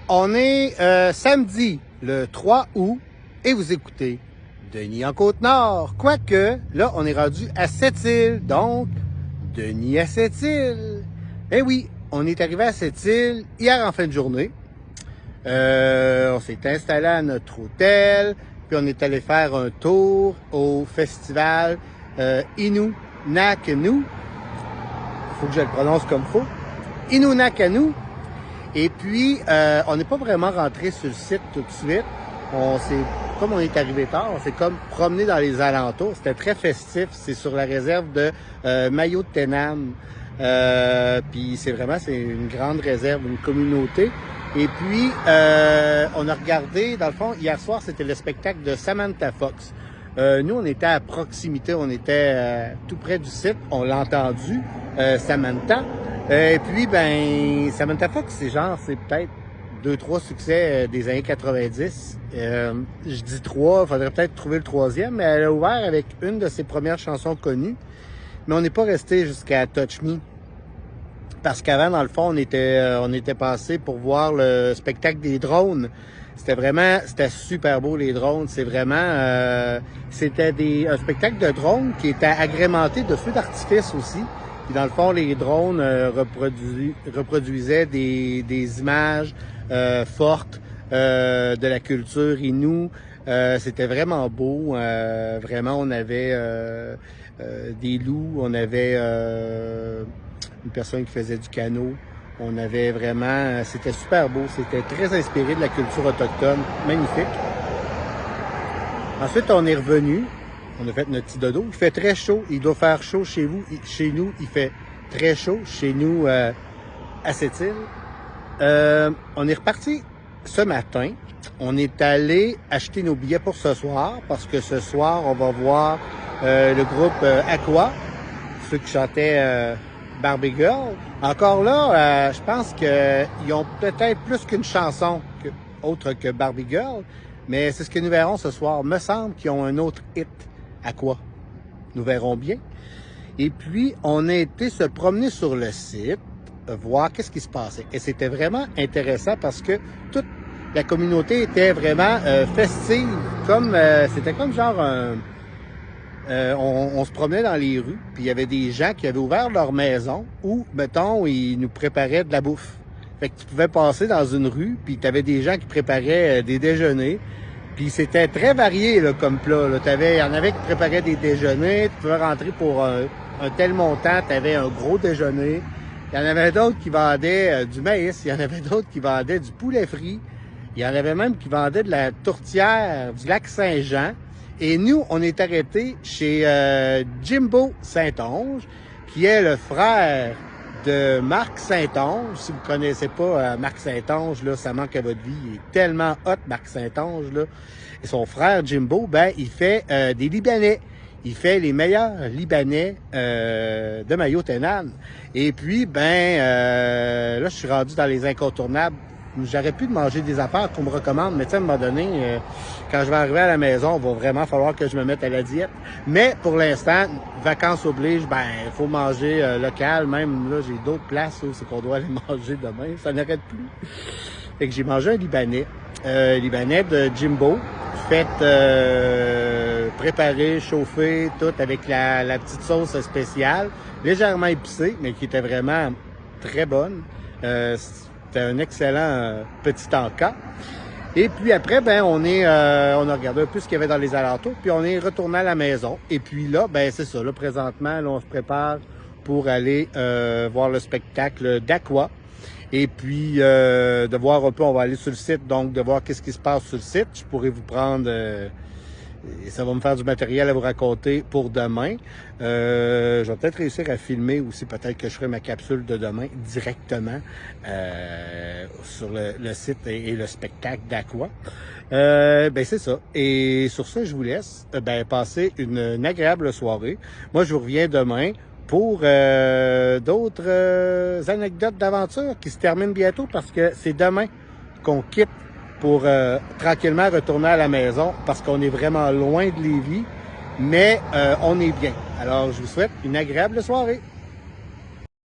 On est samedi, le 3 août, et vous écoutez Denis en Côte-Nord. Quoique, là, on est rendu à Sept-Îles, donc Denis à Sept-Îles. Eh oui, on est arrivé à Sept-Îles hier en fin de journée. On s'est installé à notre hôtel, puis on est allé faire un tour au festival Innu Nakanu. Faut que je le prononce comme faut. Innu Nakanu. Et puis, on n'est pas vraiment rentré sur le site tout de suite. Comme on est arrivé tard, on s'est comme promené dans les alentours. C'était très festif. C'est sur la réserve de Mayo-Tenam. Puis c'est une grande réserve, une communauté. Et puis, on a regardé, dans le fond, hier soir, c'était le spectacle de Samantha Fox. Nous, on était à proximité, on était tout près du site. On l'a entendu, Samantha. Et puis, Samantha Fox, c'est peut-être 2-3 succès des années 90. Je dis 3, il faudrait peut-être trouver le troisième, mais elle a ouvert avec une de ses premières chansons connues. Mais on n'est pas resté jusqu'à Touch Me. Parce qu'avant, dans le fond, on était passé pour voir le spectacle des drones. C'était super beau, les drones. C'était un spectacle de drones qui était agrémenté de feux d'artifice aussi. Puis dans le fond, les drones reproduisaient des images fortes de la culture Innu. C'était vraiment beau. Vraiment, on avait des loups, on avait une personne qui faisait du canot. On avait vraiment... C'était super beau. C'était très inspiré de la culture autochtone. Magnifique. Ensuite, on est revenu. On a fait notre petit dodo. Il fait très chaud. Il doit faire chaud chez vous. Chez nous, il fait très chaud. Chez nous, à Sept-Îles. On est reparti ce matin. On est allé acheter nos billets pour ce soir. Parce que ce soir, on va voir le groupe Aqua. Ceux qui chantaient Barbie Girl. Encore là, je pense qu'ils ont peut-être plus qu'une chanson autre que Barbie Girl. Mais c'est ce que nous verrons ce soir. Me semble qu'ils ont un autre hit. À quoi? Nous verrons bien. Et puis, on a été se promener sur le site, voir qu'est-ce qui se passait. Et c'était vraiment intéressant parce que toute la communauté était vraiment festive. C'était comme genre on se promenait dans les rues, puis il y avait des gens qui avaient ouvert leur maison où, mettons, ils nous préparaient de la bouffe. Fait que tu pouvais passer dans une rue, puis tu avais des gens qui préparaient des déjeuners. Puis c'était très varié là, comme plat. Il y en avait qui préparaient des déjeuners. Tu pouvais rentrer pour un tel montant, tu avais un gros déjeuner. Il y en avait d'autres qui vendaient du maïs. Il y en avait d'autres qui vendaient du poulet frit. Il y en avait même qui vendaient de la tourtière du lac Saint-Jean. Et nous, on est arrêtés chez Jimbo Saint-Onge, qui est le frère de Marc Saint-Onge. Si vous connaissez pas Marc Saint-Onge, là, ça manque à votre vie. Il est tellement hot, Marc Saint-Onge, là. Et son frère Jimbo, il fait des Libanais. Il fait les meilleurs Libanais de Mayo-Tenam. Et puis, là, je suis rendu dans les incontournables. J'aurais pu manger des affaires qu'on me recommande, mais tu sais, à un moment donné, quand je vais arriver à la maison, il va vraiment falloir que je me mette à la diète. Mais pour l'instant, vacances oblige, il faut manger local. Même là, j'ai d'autres places où c'est qu'on doit aller manger demain. Ça n'arrête plus. Fait que j'ai mangé un Libanais. Libanais de Jimbo, fait préparé, chauffé, tout avec la petite sauce spéciale, légèrement épicée, mais qui était vraiment très bonne. C'était un excellent petit encas. Et puis après, on a regardé un peu ce qu'il y avait dans les alentours, puis on est retourné à la maison. Et puis là, c'est ça. Là, présentement, là, on se prépare pour aller voir le spectacle d'Aqua. Et puis, de voir un peu, on va aller sur le site, donc de voir qu'est-ce qui se passe sur le site. Je pourrais vous prendre... et ça va me faire du matériel à vous raconter pour demain. Je vais peut-être réussir à filmer aussi. Peut-être que je ferai ma capsule de demain directement sur le site et le spectacle d'Aqua. C'est ça. Et sur ça, je vous laisse passer une agréable soirée. Moi, je vous reviens demain pour d'autres anecdotes d'aventure qui se terminent bientôt parce que c'est demain qu'on quitte pour tranquillement retourner à la maison parce qu'on est vraiment loin de Lévis, mais on est bien. Alors, je vous souhaite une agréable soirée.